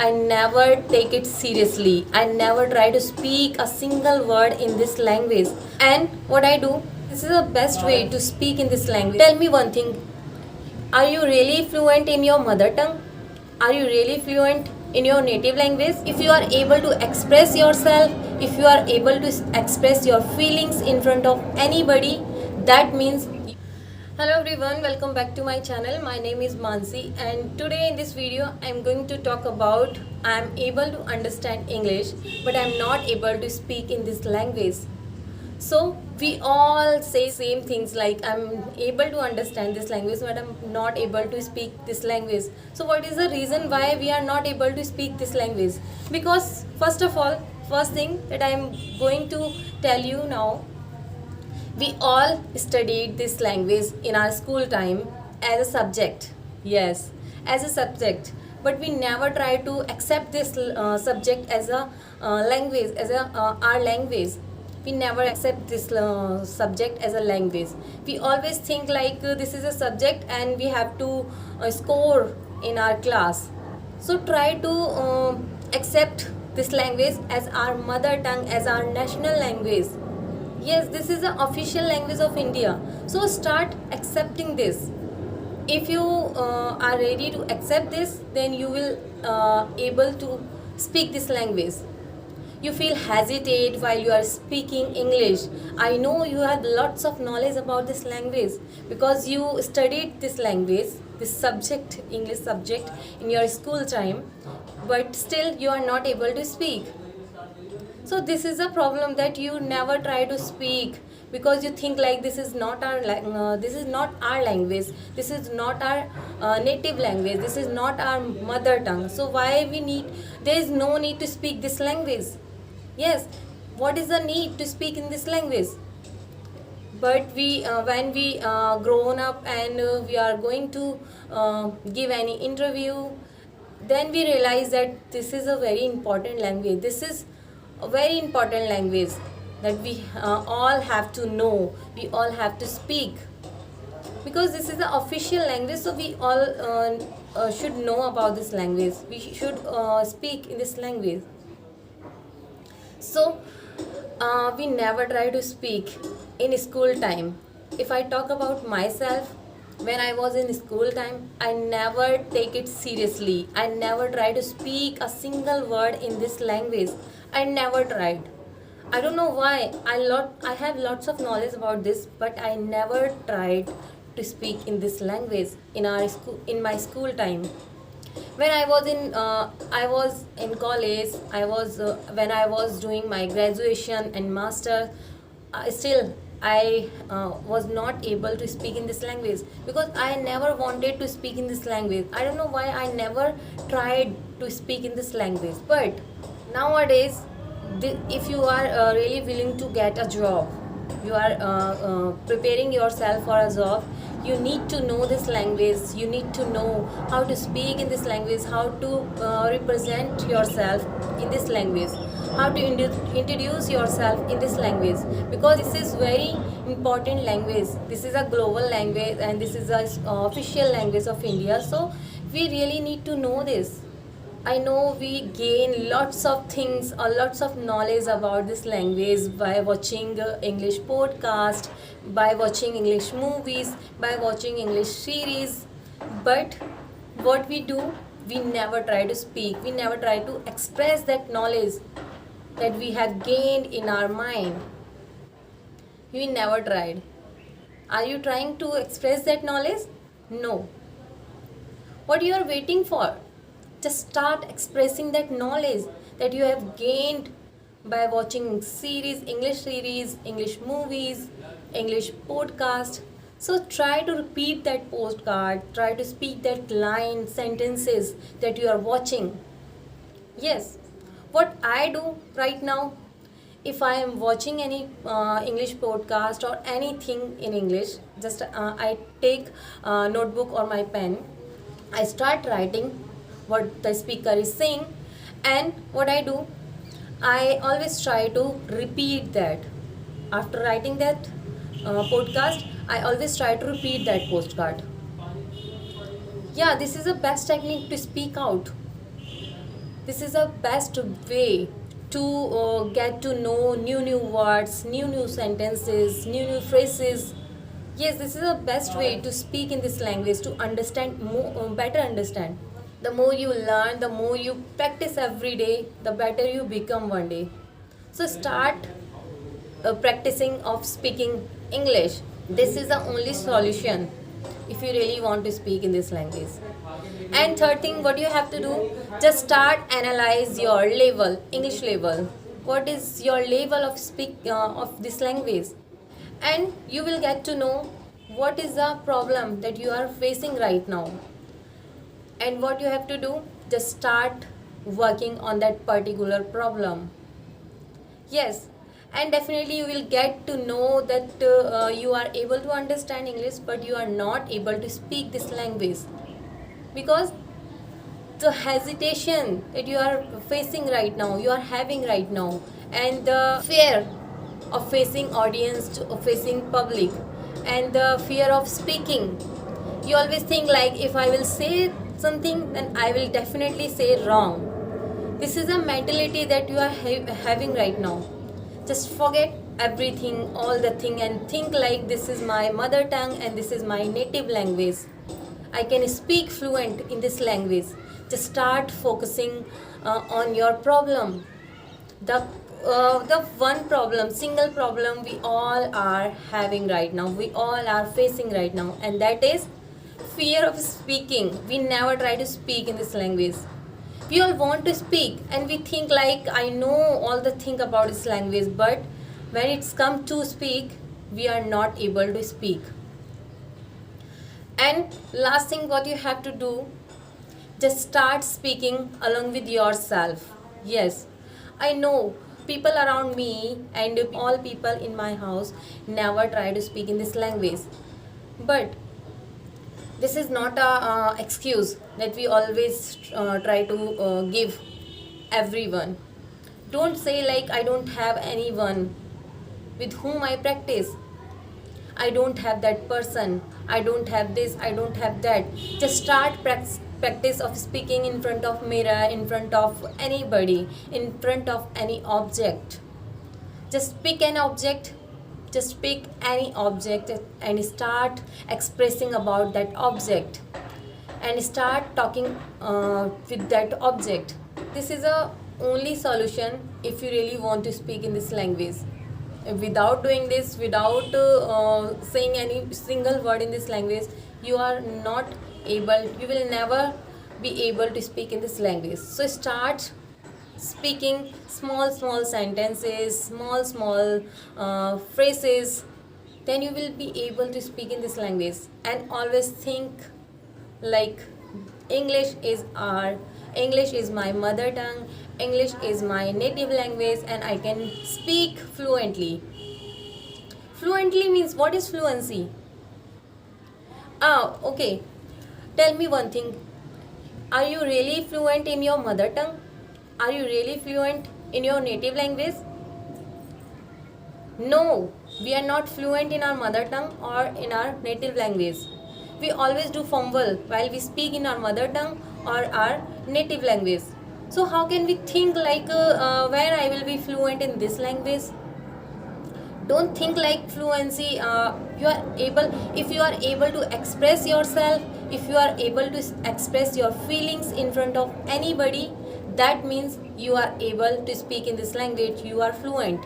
I never take it seriously. I never try to speak a single word in this language. And what I do, this is the best way to speak in this language. Tell me one thing. Are you really fluent in your mother tongue? Are you really fluent in your native language? If you are able to express yourself, if you are able to express your feelings in front of anybody, that means. Hello everyone, welcome back to my channel. My name is Mansi, and today in this video I'm going to talk about I'm able to understand English but I'm not able to speak in this language. So we all say same things like I'm able to understand this language but I'm not able to speak this language. So what is the reason why we are not able to speak this language? Because first of all, first thing that I'm going to tell you now, we all studied this language in our school time as a subject. Yes, as a subject. But we never try to accept this subject as a language, as a our language. We never accept this subject as a language. We always think like this is a subject and we have to score in our class. So try to accept this language as our mother tongue, as our national language. Yes, this is the official language of India. So start accepting this. If you are ready to accept this, then you will able to speak this language. You feel hesitate while you are speaking English. I know you have lots of knowledge about this language because you studied this language, this subject, English subject in your school time, but still you are not able to speak. So this is a problem that you never try to speak because you think like this is not our this is not our language, this is not our native language, this is not our mother tongue. So why we need? There is no need to speak this language. Yes, what is the need to speak in this language? But we when we grown up and we are going to give any interview, then we realize that this is a very important language. This is a very important language that we all have to know, we all have to speak, because this is the official language. So we all should know about this language, we should speak in this language. So we never try to speak in school time. If I talk about myself, when I was in school time, I never take it seriously. I never try to speak a single word in this language. I never tried. I don't know why. I have lots of knowledge about this, but I never tried to speak in this language in our school, in my school time. When I was in college, when I was doing my graduation and master, still I was not able to speak in this language because I never wanted to speak in this language. I don't know why I never tried to speak in this language. But nowadays, if you are really willing to get a job, you are preparing yourself for a job, you need to know this language, you need to know how to speak in this language, how to represent yourself in this language, how to introduce yourself in this language, because this is very important language. This is a global language and this is a official language of India. So we really need to know this. I know we gain lots of things or lots of knowledge about this language by watching English podcast, by watching English movies, by watching English series. But what we do, we never try to speak, we never try to express that knowledge that we have gained in our mind. We never tried. Are you trying to express that knowledge? No. What you are waiting for? Just start expressing that knowledge that you have gained by watching series, English movies, English podcast. So try to repeat that postcard, try to speak that line, sentences that you are watching. Yes, what I do right now, if I am watching any English podcast or anything in English, just I take a notebook or my pen, I start writing what the speaker is saying, and what I do, I always try to repeat that. After writing that podcast, I always try to repeat that postcard. Yeah, this is the best technique to speak out. This is the best way to get to know new words, new sentences, new phrases. Yes, this is the best way to speak in this language, to understand more, better understand. The more you learn, the more you practice every day, the better you become one day. So start practicing of speaking English. This is the only solution if you really want to speak in this language. And third thing, what you have to do, just start analyze your level, English level. What is your level of of this language? And you will get to know what is the problem that you are facing right now. And what you have to do, just start working on that particular problem. Yes, and definitely you will get to know that you are able to understand English, but you are not able to speak this language because the hesitation that you are facing right now, you are having right now, and the fear of facing audience, of facing public, and the fear of speaking. You always think like, if I will say something, then I will definitely say wrong. This is a mentality that you are having right now. Just forget everything, all the thing, and think like, this is my mother tongue and this is my native language. I can speak fluent in this language. Just start focusing on your problem. The one problem, single problem we all are having right now, we all are facing right now, and that is fear of speaking. We never try to speak in this language. We all want to speak and we think like, I know all the thing about this language, but when it's come to speak, we are not able to speak. And last thing, what you have to do, just start speaking along with yourself. Yes, I know people around me and all people in my house never try to speak in this language, but this is not a excuse that we always try to give everyone. Don't say like, I don't have anyone with whom I practice, I don't have that person, I don't have this, I don't have that. Just start practice of speaking in front of mirror, in front of anybody, in front of any object. Just pick an object, just pick any object and start expressing about that object, and start talking with that object. This is a only solution if you really want to speak in this language. Without doing this, without saying any single word in this language, you are not able, you will never be able to speak in this language. So start speaking small sentences, small phrases, then you will be able to speak in this language. And always think like, English is my mother tongue, English is my native language, and I can speak fluently. Fluently means, what is fluency? Okay, tell me one thing, are you really fluent in your mother tongue? Are you really fluent in your native language? No, we are not fluent in our mother tongue or in our native language. We always do fumble while we speak in our mother tongue or our native language. So how can we think like, when I will be fluent in this language? Don't think like fluency. You are able, if you are able to express yourself, if you are able to express your feelings in front of anybody, that means you are able to speak in this language, you are fluent.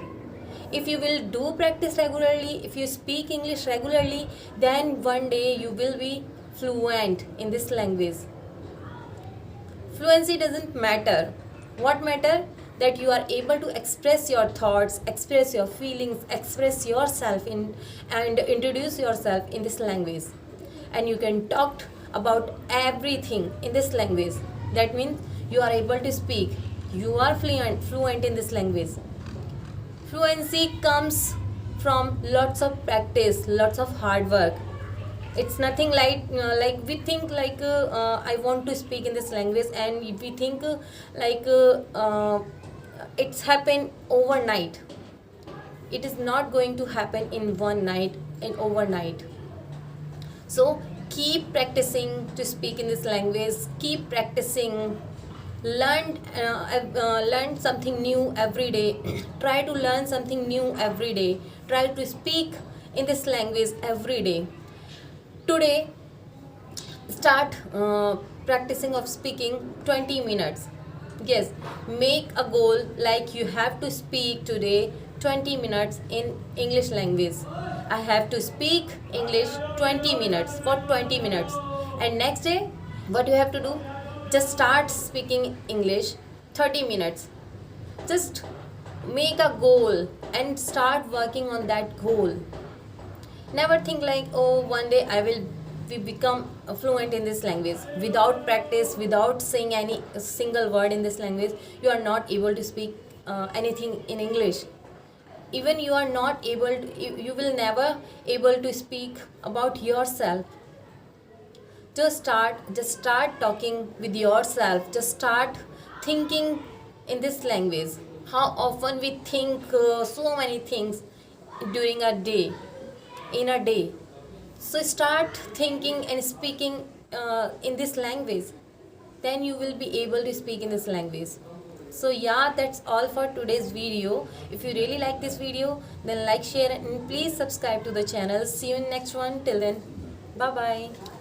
If you will do practice regularly, if you speak English regularly, then one day you will be fluent in this language. Fluency doesn't matter. What matter? That you are able to express your thoughts, express your feelings, express yourself in, and introduce yourself in this language. And you can talk about everything in this language. That means you are able to speak. You are fluent in this language. Fluency comes from lots of practice, lots of hard work. It's nothing like we think like, I want to speak in this language, and we think it's happened overnight. It is not going to happen in one night, in overnight. So keep practicing to speak in this language, keep practicing Learn something new every day. Try to learn something new every day. Try to speak in this language every day. Today, start practicing of speaking 20 minutes. Yes, make a goal like you have to speak today 20 minutes in English language. I have to speak English 20 minutes for 20 minutes. And next day, what you have to do? Just start speaking English 30 minutes. Just make a goal and start working on that goal. Never think like, oh, one day I will become fluent in this language. Without practice, without saying any single word in this language, you are not able to speak anything in English. Even you are not able to, you will never able to speak about yourself. Just start talking with yourself. Just start thinking in this language. How often we think so many things during a day, in a day. So start thinking and speaking in this language. Then you will be able to speak in this language. So yeah, that's all for today's video. If you really like this video, then like, share, and please subscribe to the channel. See you in next one. Till then, bye bye.